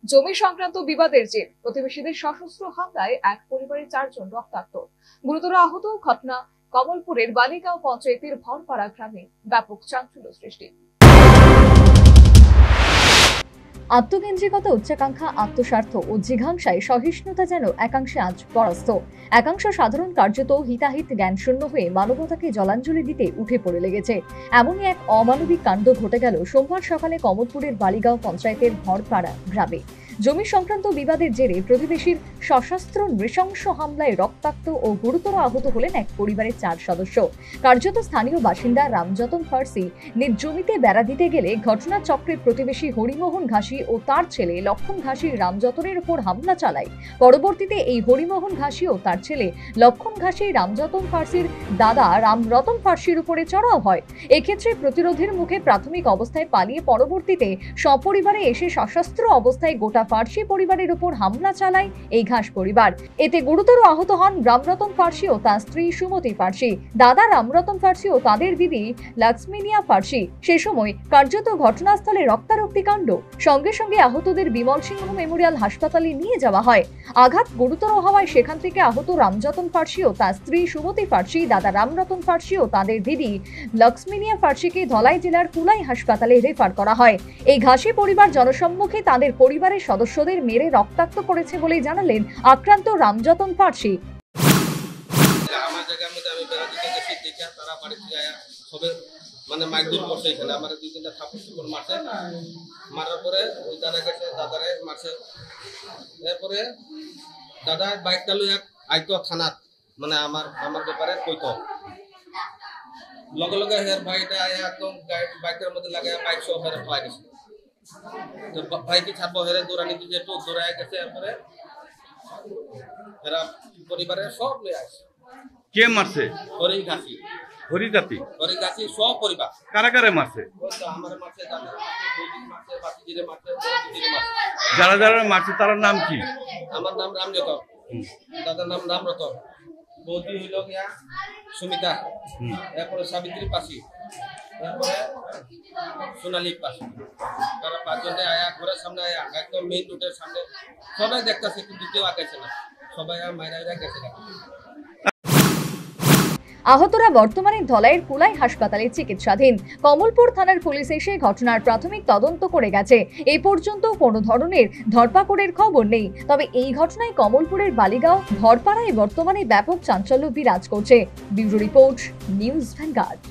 জমি সংক্রান্ত বিবাদের জের প্রতিবেশীদের সশস্ত্র হামলায় এক পরিবারের 4 জন রক্তাক্ত। গুরুতর আহত। ঘটনা কমলপুরের বালিগাঁও পঞ্চায়েতের ভরপাড়া গ্রামে। ব্যাপক চাঞ্চল্য সৃষ্টি। আত্মকেন্দ্রিকতা, উচ্চাকাঙ্ক্ষা, আত্মস্বার্থ ও জিঘাংসায় সহিষ্ণুতা যেন একাংশে আজ পরাস্ত। একাংশ সাধারণ কার্যত হিতাহিত জ্ঞানশূন্য হয়ে মানবতাকে জলাঞ্জলি দিতে উঠে পড়ে লেগেছে। এমনই এক অমানবিক কাণ্ড ঘটে গেল সোমবার সকালে কমলপুরের বালিগাঁও পঞ্চায়েতের ভরপাড়া গ্রামে। জমি সংক্রান্ত বিবাদের জেরে প্রতিবেশীর সশস্ত্র নৃশংস হামলায় রক্তাক্ত ও গুরুতর আহত হলেন এক পরিবারের 4 সদস্য। কার্যত স্থানীয় বাসিন্দা রামযতন ফার্সি নিজ জমিতে বেড়া দিতে গেলে ঘটনাচক্রে প্রতিবেশী হরিমোহন ঘাসি ও তার ছেলে লক্ষণ ঘাসি রামযতনের উপর হামলা চালায়। পরবর্তীতে এই হরিমোহন ঘাসি ও তার ছেলে লক্ষণ ঘাসি রামযতন ফার্সির দাদা রামরতন ফার্সির উপরে চড়াও হয়। এক্ষেত্রে প্রতিরোধের মুখে প্রাথমিক অবস্থায় পালিয়ে পরবর্তীতে সপরিবারে এসে সশস্ত্র অবস্থায় গোটা ফার্সি পরিবারের উপর হামলা চালায় এই ঘাস পরিবার। এতে গুরুতর আহত হন রামরতন ফার্সি ও তার স্ত্রী সুমতি ফার্সি, দাদা রামরতন ফার্সি ও তাদের দিদি লক্ষ্মীনিয়া ফার্সি। সে সময় কার্যত ঘটনাস্থলে রক্তারক্তি কাণ্ড। সঙ্গে সঙ্গে আহতদের বিমল সিংহ মেমোরিয়াল হাসপাতালে নিয়ে যাওয়া হয়। আঘাত গুরুতর হওয়ায় সেখান থেকে আহত রামযতন ফার্সি ও তার স্ত্রী সুমতি ফার্সি, দাদা রামরতন ফার্সি ও তাদের দিদি লক্ষ্মীনিয়া ফার্সিকে ধলাই জেলার কুলাই হাসপাতালে রেফার করা হয়। এই ঘাসি পরিবার জনসম্মুখে তাদের পরিবারের সদস্যদের মেরে রক্তাক্ত করেছে বলে জানালেন আক্রান্ত রামযতন ফার্সি। আমার জায়গার মধ্যে আমি বেড়া দিতে গেছি, দেখে তারা বাড়ি থেকে আয়া সবে মানে মাইকদুর করছে। এখানে আমার 2-3টা থাপ্পড় মারছে। মারার পরে ওই দাদা গেছে, দাদারে মারছে। এরপরে দাদা বাইকটা লইয়া আইতো থানাত, মানে আমার ব্যাপারে কইতো। লগে লগে হের ভাইটা আয়া একদম বাইকের মধ্যে লাগায় বাইক সহ হেরে ফেলাই গেছে। তো ভাইকে ছাড়বো, হেরে দৌড়ানি দিয়ে একটু দৌড়ায় গেছে। এরপরে এরা পরিবারের সব লয়ে আসছে। কে মারছে? হরিঘাসি। হরিঘাসি সব পরিবার। কারা কারা মারছে? আমার মারছে, দাদার মারছে, বৌদির মারছে, বাতিজিরে মারছে, দিদিরে মারছে। যারা যারা মারছে তার নাম কি? আমার নাম রামযতন, দাদার নাম রামরতন, বৌদি হইল গিয়া সুমিতা, এরপরে সাবিত্রী পাশি, এরপরে সোনালী পাশি। তারা 5 জনে আয়া ঘরের সামনে আয়া একদম মেইন রোডের সামনে সবাই দেখতেছে, কিন্তু কেউ আগাইছে না। সবাই মাইরা গেছে। আহতরা বর্তমানে ধলাইয়ের কুলাই হাসপাতালে চিকিৎসাধীন। কমলপুর থানার পুলিশ এসে ঘটনার প্রাথমিক তদন্ত করে গেছে। এই পর্যন্ত কোনো ধরনের ধরপাকড়ের খবর নেই। তবে এই ঘটনায় কমলপুরের বালিগাঁও ভরপাড়ায় বর্তমানে ব্যাপক চাঞ্চল্য বিরাজ করছে। Bureau report, news vanguard.